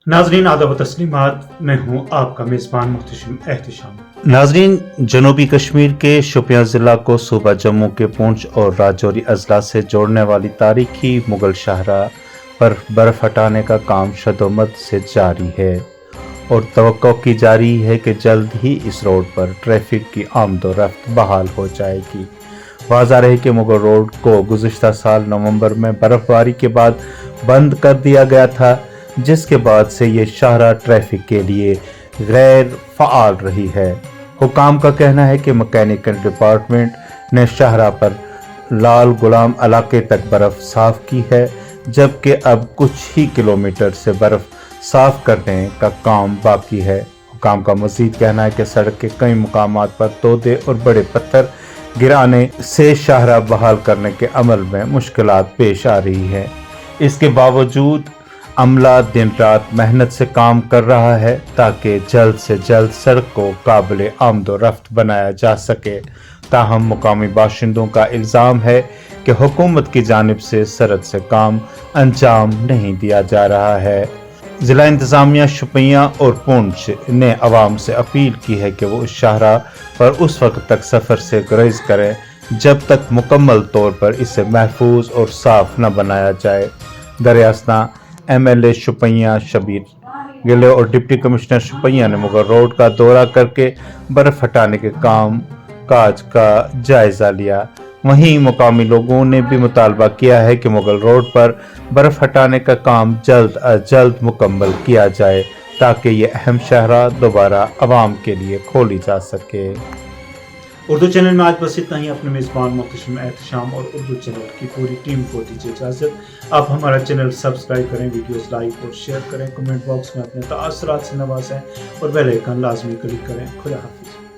नाजरीन आदाब व तस्लीमात, मैं हूँ आपका मेज़बान मुहतशिम एहतिशाम। नाजरीन, जनूबी कश्मीर के शोपियां ज़िला को सूबा जम्मू के पूंछ और राजौरी अजला से जोड़ने वाली तारीखी मुगल शाहराह पर बर्फ़ हटाने का काम शदोमत से जारी है और तवक्को की जा रही है कि जल्द ही इस रोड पर ट्रैफिक की आमदोरफ्त बहाल हो जाएगी। वाज़ा रहे कि मुगल रोड को गुज़िश्ता साल नवंबर में बर्फ़बारी के बाद बंद कर दिया गया था, जिसके बाद से ये शाहराह ट्रैफिक के लिए गैर फ़आल रही है। हुकाम का कहना है कि मैकेनिकल डिपार्टमेंट ने शाहराह पर लाल गुलाम इलाके तक बर्फ़ साफ़ की है, जबकि अब कुछ ही किलोमीटर से बर्फ़ साफ़ करने का काम बाकी है। हुकाम का मज़ीद कहना है कि सड़क के कई मुकामात पर तोदे और बड़े पत्थर गिराने से शाहराह बहाल करने के अमल में मुश्किलात पेश आ रही है। इसके बावजूद अमला दिन रात मेहनत से काम कर रहा है ताकि जल्द से जल्द सड़क को काबिल आमदोरफ्त बनाया जा सके। ताहम मुकामी बाशिंदों का इल्ज़ाम है कि हुकूमत की जानिब से सरहद से काम अंजाम नहीं दिया जा रहा है। ज़िला इंतज़ामिया शोपियां और पूंछ ने अवाम से अपील की है कि वो इस शाहराह पर उस वक्त तक सफ़र से गुरेज करें जब तक मुकम्मल तौर पर इसे महफूज और साफ न बनाया जाए। दरियासना MLA शोपियां शबीर गिले और डिप्टी कमिश्नर शोपियां ने मुगल रोड का दौरा करके बर्फ़ हटाने के काम काज का जायज़ा लिया। वहीं मुकामी लोगों ने भी मुतालबा किया है कि मुगल रोड पर बर्फ़ हटाने का काम जल्द अज जल्द मुकम्मल किया जाए ताकि ये अहम शाहराह दोबारा आवाम के लिए खोली जा सके। उर्दू चैनल में आज बस इतना ही। अपने मेज़बान मुहतशिम एहतिशाम और उर्दू चैनल की पूरी टीम को दीजिए इजाज़त। आप हमारा चैनल सब्सक्राइब करें, वीडियोस लाइक और शेयर करें, कमेंट बॉक्स में अपने तासुरात से नवाजें और बेल आइकन लाजमी क्लिक करें। खुदा हाफिज़।